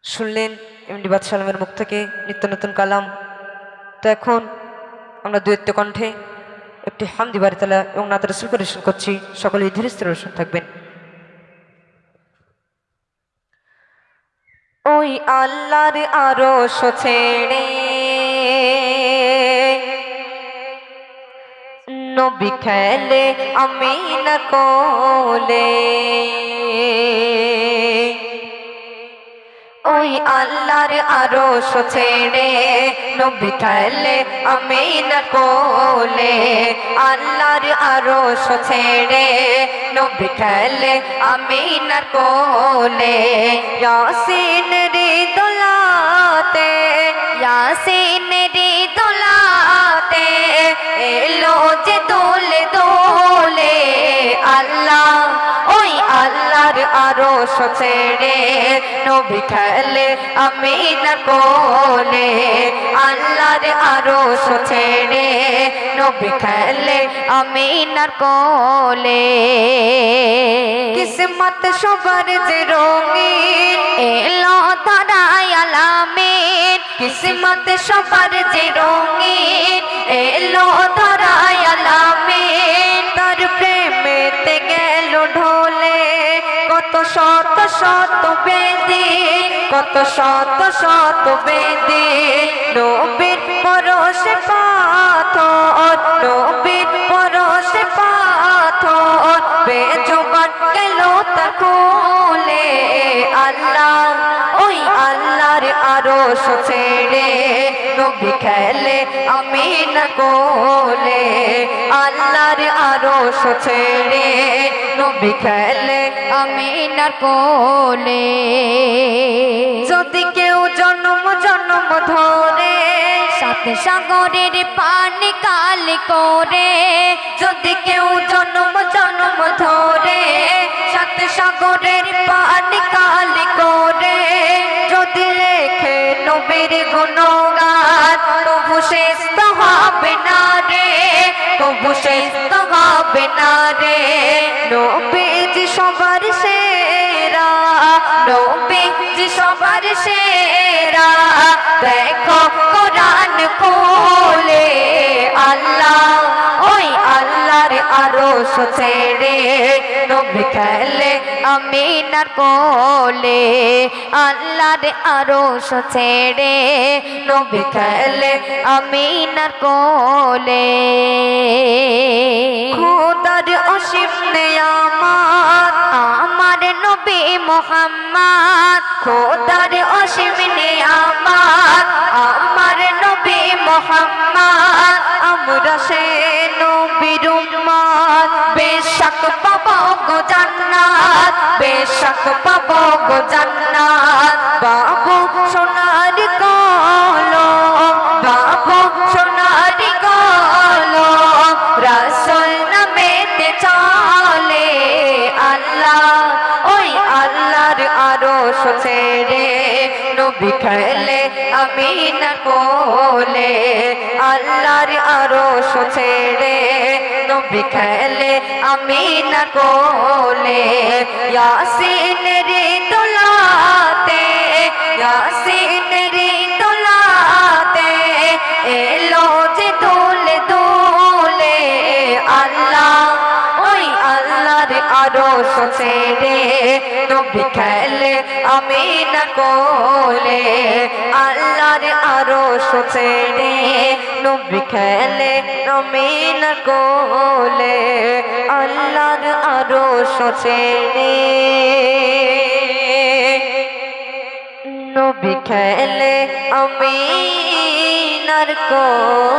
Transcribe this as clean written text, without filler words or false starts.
শুনলেন এমডি বাদশাহ আলমের মুখ থেকে নিত্য নতুন কালাম। তো এখন আমরা দুয়েত্য কণ্ঠে একটি হামদি বারিতালা এবং নাত রাসূল পরিবেশন করছি। সকলে ধীরে স্থির রসন থাকবেন। ওই আল্লাহর আরশ ছেড়ে নবী খেলে আমিনা কোলে, ওই আল্লাহর আরশ ছেড়ে নবী খেলে আমিনা কোলে, আল্লাহর আরশ ছেড়ে নবী খেলে আমিনা কোলে। ইয়াসিন রে দোলাতে, ইয়াসিন রে দোলাতে এলো যে দোলে দোলে, আল্লাহ ওই আল্লাহর আরশ ছেড়ে নবী খেলে আমিনা কোলে, আল্লাহর আরশ ছেড়ে নবী খেলে আমিনার কোলে। কিসমত সবার যে রঙিন এলো ধরায় আলামিন, কিসমত সবার যে রঙিন এলো ধরায় আলামিন, তার প্রেমেতে গেল ঢোলে কত শত শত বেদি, কত শত শত বেদি, নবীর পরশে পাথর, নবীর পরশে পাথর বেজুবান গেল তার কোলে, আল্লাহ ওই আল্লাহর আরশ ছেড়ে নবী খেলে আমিনা কোলে, আল্লাহর আরশ ছেড়ে নবী খেলে আমিনার কোলে। যদি কেউ জন্ম জন্ম ধরে সাত সাগরের পানি কালি করে, যদি কেউ জন্ম জন্ম ধরে সাত সাগরের পানি কালি করে, যদি লেখে নবীর গুণগান তবু শেষ তো হবে না রে, তবু শেষ তো হবে না রে। নবীজি সবার সেরা, নবীজি সবার সেরা, দেখো কোরআন খুলে, আল্লাহ ওই আল্লাহর আরশ ছেড়ে নবী খেলে আমিনার কোলে, আল্লাহর আরশ ছেড়ে নবী খেলে আমিনার কোলে। খোদার অসীম নেয়ামত আমার নবী মুহাম্মদ, খোদার অসীম নেয়ামত আমার নবী মুহাম্মদ, আমরা সে নবীর উম্মত বেশক পাবো গো জান্নাত, বেশক পাবো গো জান্নাত। বাবু সোনার কলম, বাবু সোনার কলম রাসূল নামেতে চলে, আল্লাহ ওই আল্লাহর আরশ ছেড়ে নবী খেলে আমিনা কোলে, আল্লাহর আরশ ছেড়ে নবী খেলে আমিনা কোলে। ইয়াসিন রে দোলাতে, ইয়াসিন রে দোলাতে এলো যে দোলে দোলে, আল্লাহ ওই আল্লাহর আরশ ছেড়ে নবী খেলে আমিনা কোলে, আল্লাহর আরশ ছেড়ে নবী খেলে আমিনা কোলে, আল্লাহর আরশ ছেড়ে নবী খেলে আমিনার কোলে।